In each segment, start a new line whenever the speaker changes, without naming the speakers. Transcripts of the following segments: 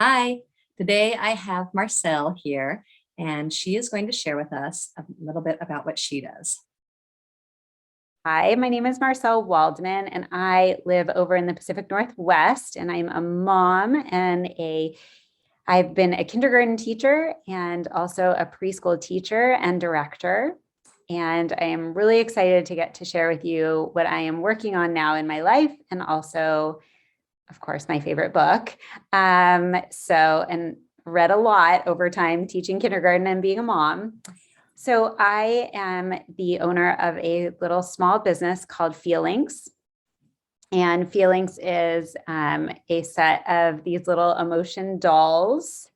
Hi, today I have Marcelle here, and she is going to share with us a little bit about what she does.
Hi, my name is Marcelle Waldman, and I live over in the Pacific Northwest. And I'm a mom and I've been a kindergarten teacher and also a preschool teacher and director. And I am really excited to get to share with you what I am working on now in my life, and also, of course, my favorite book. And read a lot over time teaching kindergarten and being a mom. So I am the owner of a little small business called Feellinks. And Feellinks is a set of these little emotion dolls,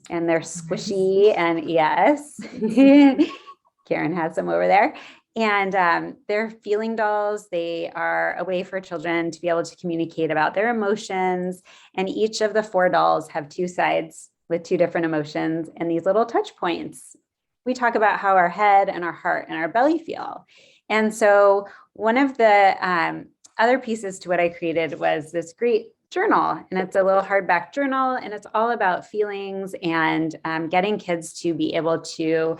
and they're squishy. And yes, Karen has some over there. And they're feeling dolls. They are a way for children to be able to communicate about their emotions. And each of the four dolls have two sides with two different emotions and these little touch points. We talk about how our head and our heart and our belly feel. And so one of the other pieces to what I created was this great journal, and it's a little hardback journal, and it's all about feelings and getting kids to be able to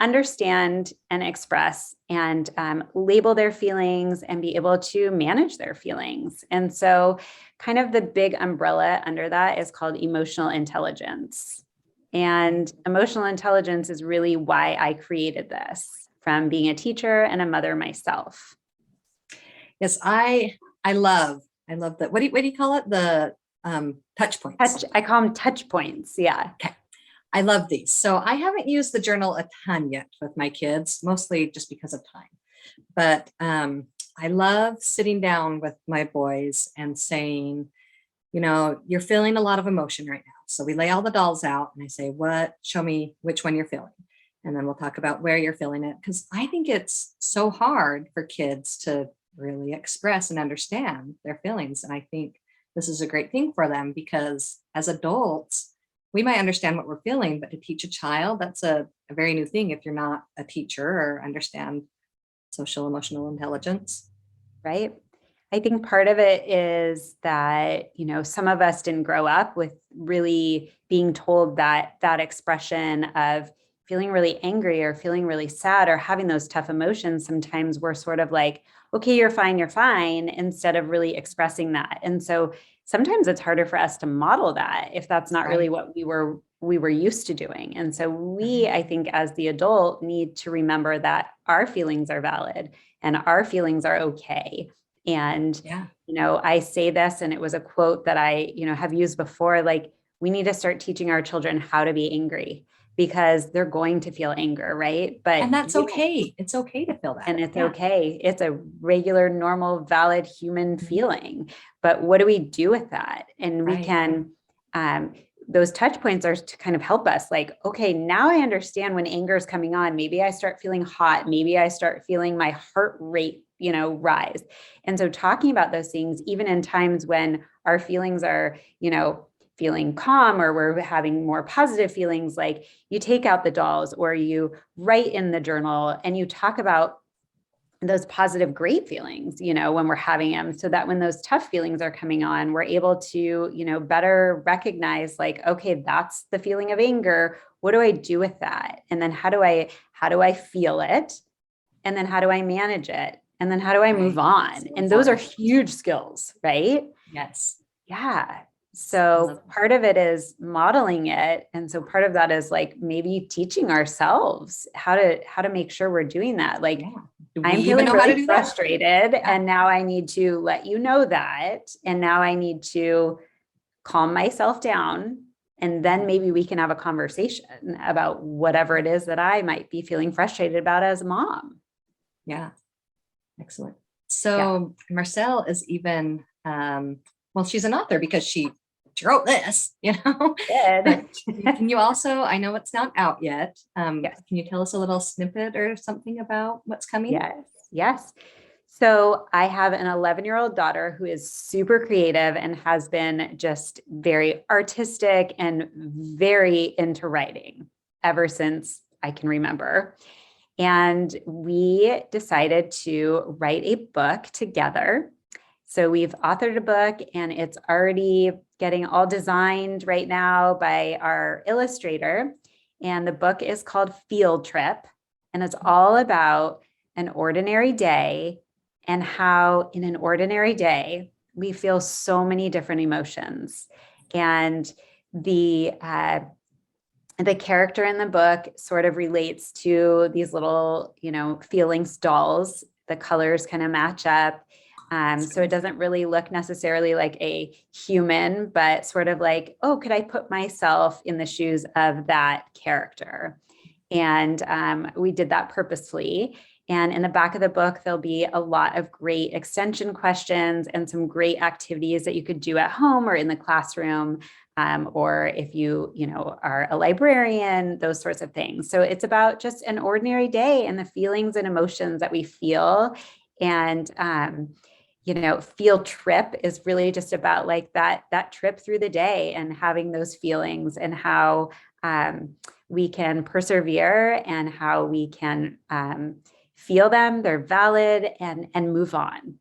understand and express and label their feelings and be able to manage their feelings. And so kind of the big umbrella under that is called emotional intelligence. And emotional intelligence is really why I created this, from being a teacher and a mother myself.
Yes, I love that. What do you call it? The touch points.
I call them touch points. Yeah.
Okay. I love these. So I haven't used the journal a ton yet with my kids, mostly just because of time. But I love sitting down with my boys and saying, you're feeling a lot of emotion right now. So we lay all the dolls out and I say, show me which one you're feeling. And then we'll talk about where you're feeling it. Because I think it's so hard for kids to really express and understand their feelings. And I think this is a great thing for them because as adults, we might understand what we're feeling, but to teach a child, that's a very new thing if you're not a teacher or understand social emotional intelligence.
Right. I think part of it is that, some of us didn't grow up with really being told that that expression of feeling really angry or feeling really sad or having those tough emotions. Sometimes we're sort of like, okay, you're fine, instead of really expressing that. And so sometimes it's harder for us to model that if that's not really what we were used to doing. And so I think, as the adult, need to remember that our feelings are valid and our feelings are okay. And,
Yeah.
I say this, and it was a quote that I, have used before, like, we need to start teaching our children how to be angry because they're going to feel anger, right?
And that's okay. It's okay to feel that.
And it's okay. It's a regular, normal, valid human feeling. But what do we do with that? And we can, those touch points are to kind of help us, like, okay, now I understand when anger is coming on. Maybe I start feeling hot. Maybe I start feeling my heart rate, rise. And so talking about those things, even in times when our feelings are, feeling calm or we're having more positive feelings, like you take out the dolls or you write in the journal and you talk about those positive, great feelings, when we're having them, so that when those tough feelings are coming on, we're able to, better recognize, like, okay, that's the feeling of anger. What do I do with that? And then how do I feel it? And then how do I manage it? And then how do I move on? And those are huge skills, right?
Yes.
Yeah. So part of it is modeling it. And so part of that is like maybe teaching ourselves how to make sure we're doing that. Like, I'm feeling really frustrated, and now I need to let you know that. And now I need to calm myself down. And then maybe we can have a conversation about whatever it is that I might be feeling frustrated about as a mom.
Yeah. Excellent. So Marcelle is even, she's an author because she wrote this, Can you also, I know it's not out yet. Can you tell us a little snippet or something about what's coming?
Yes. So I have an 11-year-old daughter who is super creative and has been just very artistic and very into writing ever since I can remember. And we decided to write a book together. So we've authored a book and it's already getting all designed right now by our illustrator. And the book is called Field Trip. And it's all about an ordinary day and how in an ordinary day, we feel so many different emotions. And the character in the book sort of relates to these little, Feellinks dolls. The colors kind of match up. So it doesn't really look necessarily like a human, but sort of like, oh, could I put myself in the shoes of that character? And we did that purposefully. And in the back of the book, there'll be a lot of great extension questions and some great activities that you could do at home or in the classroom, or if you are a librarian, those sorts of things. So it's about just an ordinary day and the feelings and emotions that we feel. And field trip is really just about like that trip through the day and having those feelings and how we can persevere and how we can feel them, they're valid, and move on,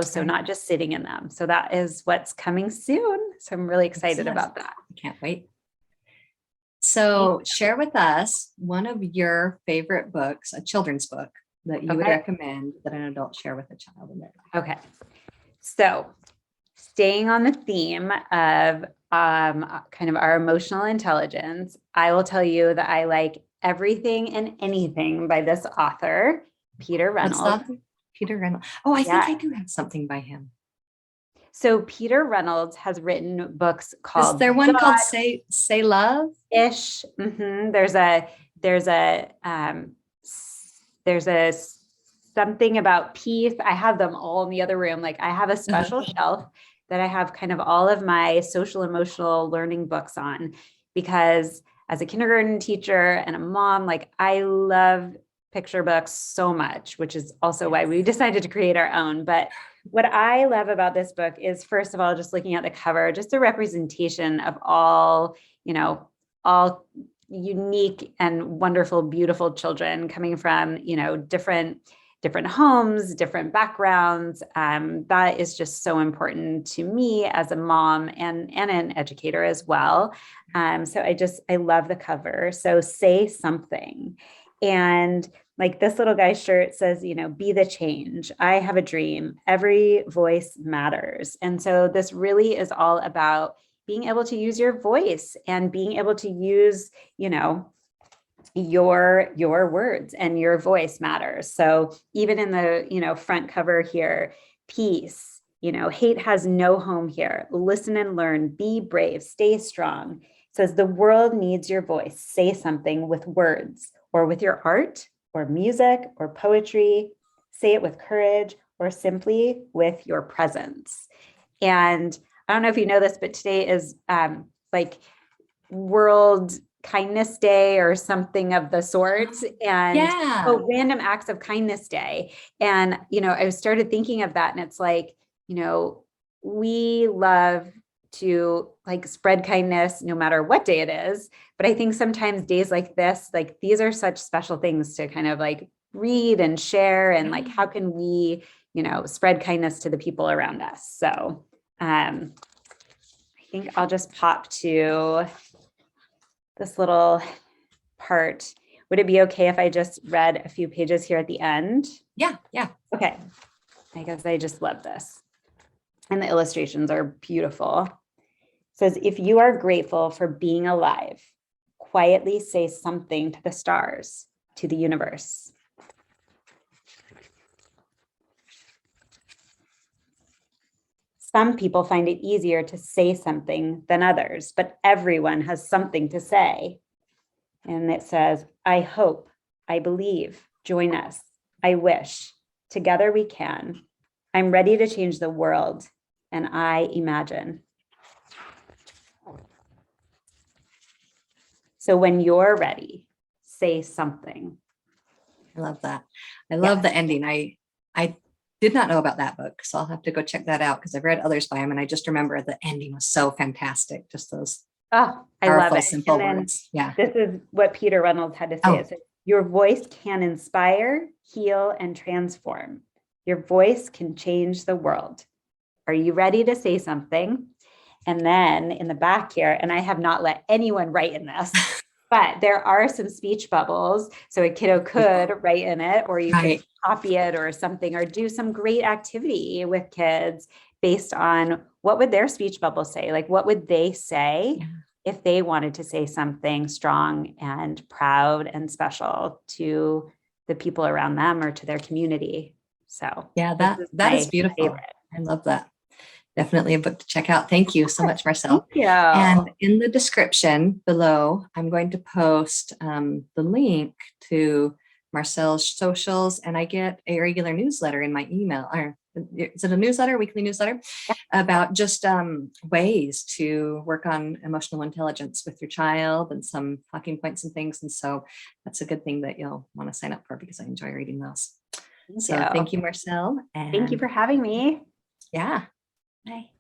so not just sitting in them. So that is what's coming soon. So I'm really excited about that.
I can't wait. So share with us one of your favorite books, a children's book that you would recommend that an adult share with a child in their life.
Okay. So staying on the theme of kind of our emotional intelligence, I will tell you that I like Everything and Anything by this author, Peter Reynolds.
What's that? Peter Reynolds. Oh, I think I do have something by him.
So Peter Reynolds has written books called.
Is there one called Say Love?
Ish. Mm-hmm. There's a something about peace. I have them all in the other room. Like I have a special shelf that I have kind of all of my social emotional learning books on, because as a kindergarten teacher and a mom, like I love picture books so much, which is also why we decided to create our own. But what I love about this book is, first of all, just looking at the cover, just a representation of all unique and wonderful, beautiful children coming from, different homes, different backgrounds. That is just so important to me as a mom and an educator as well. So I love the cover. So Say Something. And like this little guy's shirt says, be the change. I have a dream. Every voice matters. And so this really is all about being able to use your voice and being able to use, your words and your voice matters. So even in the, front cover here, peace, hate has no home here. Listen and learn, be brave, stay strong. It says the world needs your voice. Say something with words or with your art or music or poetry. Say it with courage or simply with your presence. And I don't know if you know this, but today is like World Kindness Day or something of the sort, and Random Acts of Kindness Day. And, I started thinking of that, and it's like, we love to like spread kindness no matter what day it is. But I think sometimes days like this, like these are such special things to kind of like read and share. And like, how can we, spread kindness to the people around us? So I think I'll just pop to this little part. Would it be okay if I just read a few pages here at the end?
Yeah.
Okay. I guess I just love this. And the illustrations are beautiful. It says, if you are grateful for being alive, quietly say something to the stars, to the universe. Some people find it easier to say something than others, but everyone has something to say. And it says, I hope, I believe, join us, I wish, together we can. I'm ready to change the world, and I imagine. So when you're ready, say something.
I love that. I love the ending. I did not know about that book, so I'll have to go check that out because I've read others by him, and I just remember the ending was so fantastic. Just those
powerful,
I love it. Simple words. Yeah.
This is what Peter Reynolds had to say. It said, your voice can inspire, heal, and transform. Your voice can change the world. are you ready to say something? And then in the back here, and I have not let anyone write in this, but there are some speech bubbles. So a kiddo could write in it, or you could copy it or something, or do some great activity with kids based on what would their speech bubble say? Like, what would they say if they wanted to say something strong and proud and special to the people around them or to their community? So
yeah, that is beautiful. Favorite. I love that. Definitely a book to check out. Thank you so much, Marcelle.
Thank you.
And in the description below, I'm going to post the link to Marcelle's socials, and I get a regular newsletter in my email. Or is it a newsletter, weekly newsletter, about just ways to work on emotional intelligence with your child and some talking points and things. And so that's a good thing that you'll want to sign up for, because I enjoy reading those. Thank you, Marcelle. And
thank you for having me.
Yeah.
Bye.